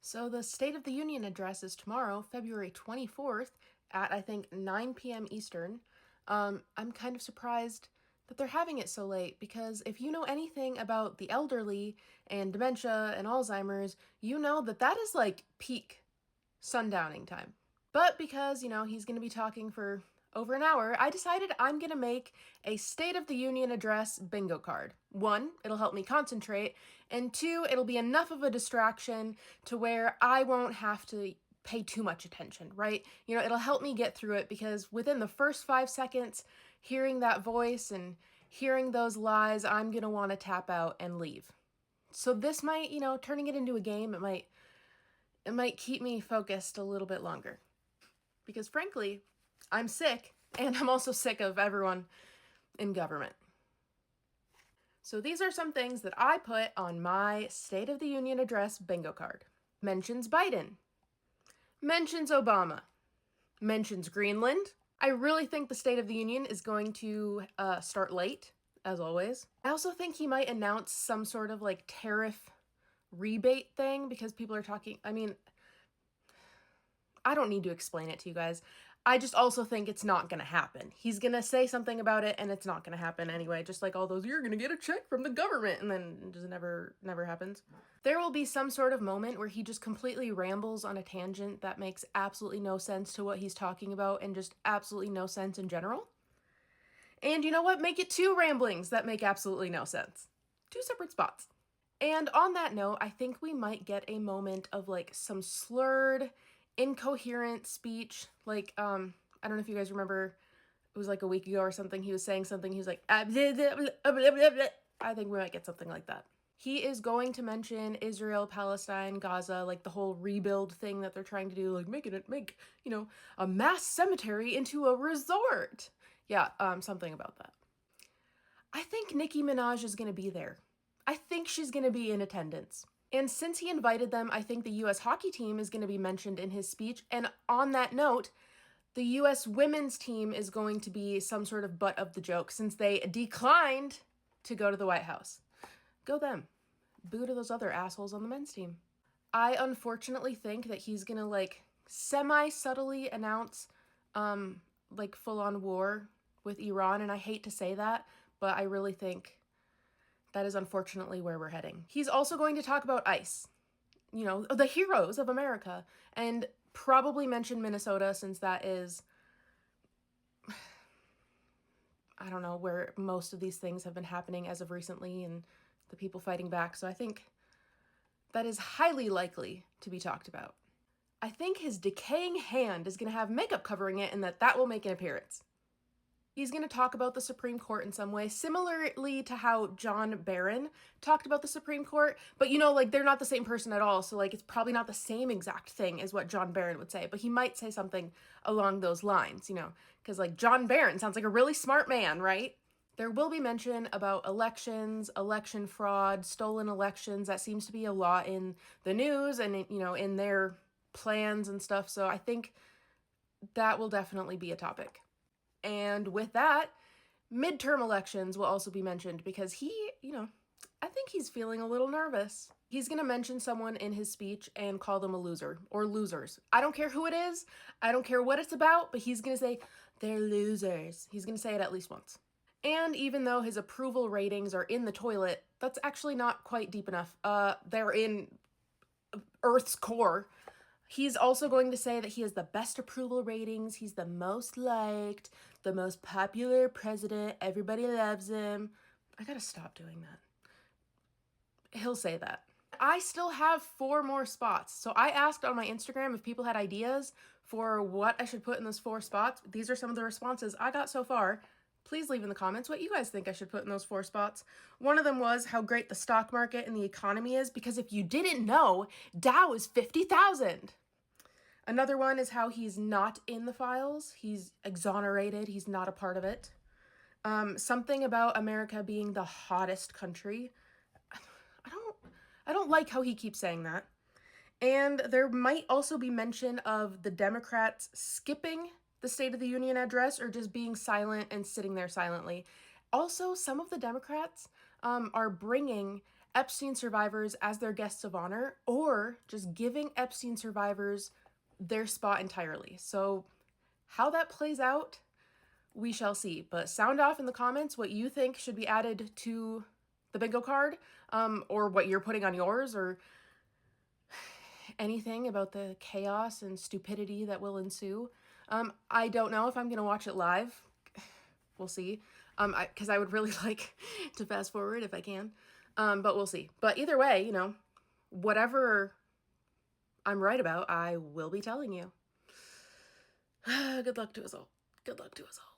So the State of the Union address is tomorrow, February 24th at I think 9 p.m. Eastern. I'm kind of surprised that they're having it so late because if you know anything about the elderly and dementia and Alzheimer's, you know that that is like peak sundowning time. But because, he's going to be talking for over an hour, I decided I'm going to make a State of the Union address bingo card. One, it'll help me concentrate, and two, it'll be enough of a distraction to where I won't have to pay too much attention, right? It'll help me get through it because within the first 5 seconds, hearing that voice and hearing those lies, I'm going to want to tap out and leave. So this might, turning it into a game, it might keep me focused a little bit longer. Because frankly, I'm sick, and I'm also sick of everyone in government. So these are some things that I put on my State of the Union address bingo card. Mentions Biden. Mentions Obama. Mentions Greenland. I really think the State of the Union is going to start late, as always. I also think he might announce some sort of like tariff rebate thing because people are talking, I don't need to explain it to you guys. I just also think it's not going to happen. He's going to say something about it and it's not going to happen anyway. Just like all those, you're going to get a check from the government, and then it just never happens. There will be some sort of moment where he just completely rambles on a tangent that makes absolutely no sense to what he's talking about and just absolutely no sense in general. And you know what? Make it two ramblings that make absolutely no sense. Two separate spots. And on that note, I think we might get a moment of like some slurred, incoherent speech. Like, I don't know if you guys remember, it was like a week ago or something, he was saying something, he was like, I think we might get something like that. He is going to mention Israel, Palestine, Gaza, like the whole rebuild thing that they're trying to do, like make a mass cemetery into a resort. Yeah, something about that. I think Nicki Minaj is going to be there. I think she's going to be in attendance. And since he invited them, I think the U.S. hockey team is going to be mentioned in his speech. And on that note, the U.S. women's team is going to be some sort of butt of the joke since they declined to go to the White House. Go them. Boo to those other assholes on the men's team. I unfortunately think that he's going to like semi-subtly announce like full-on war with Iran. And I hate to say that, but I really think that is unfortunately where we're heading. He's also going to talk about ICE, the heroes of America, and probably mention Minnesota since that is, I don't know, where most of these things have been happening as of recently and the people fighting back. So I think that is highly likely to be talked about. I think his decaying hand is going to have makeup covering it and that will make an appearance. He's going to talk about the Supreme Court in some way, similarly to how John Barron talked about the Supreme Court. But, they're not the same person at all. So, it's probably not the same exact thing as what John Barron would say. But he might say something along those lines, because, John Barron sounds like a really smart man, right? There will be mention about elections, election fraud, stolen elections. That seems to be a lot in the news and, in their plans and stuff. So I think that will definitely be a topic. And with that, midterm elections will also be mentioned because he, I think he's feeling a little nervous. He's going to mention someone in his speech and call them a loser or losers. I don't care who it is. I don't care what it's about, but he's going to say they're losers. He's going to say it at least once. And even though his approval ratings are in the toilet, that's actually not quite deep enough. They're in Earth's core. He's also going to say that he has the best approval ratings, he's the most liked, the most popular president, everybody loves him. I gotta stop doing that. He'll say that. I still have 4 more spots. So I asked on my Instagram if people had ideas for what I should put in those 4 spots. These are some of the responses I got so far. Please leave in the comments what you guys think I should put in those 4 spots. One of them was how great the stock market and the economy is, because if you didn't know, Dow is 50,000. Another one is how he's not in the files. He's exonerated. He's not a part of it. Something about America being the hottest country. I don't like how he keeps saying that. And there might also be mention of the Democrats skipping the State of the Union address or just being silent and sitting there silently. Also, some of the Democrats are bringing Epstein survivors as their guests of honor, or just giving Epstein survivors their spot entirely. So how that plays out, we shall see. But sound off in the comments what you think should be added to the bingo card, or what you're putting on yours, or anything about the chaos and stupidity that will ensue. I don't know if I'm going to watch it live. We'll see. Because I would really like to fast forward if I can. But we'll see. But either way, you know, whatever I'm right about, I will be telling you. Good luck to us all. Good luck to us all.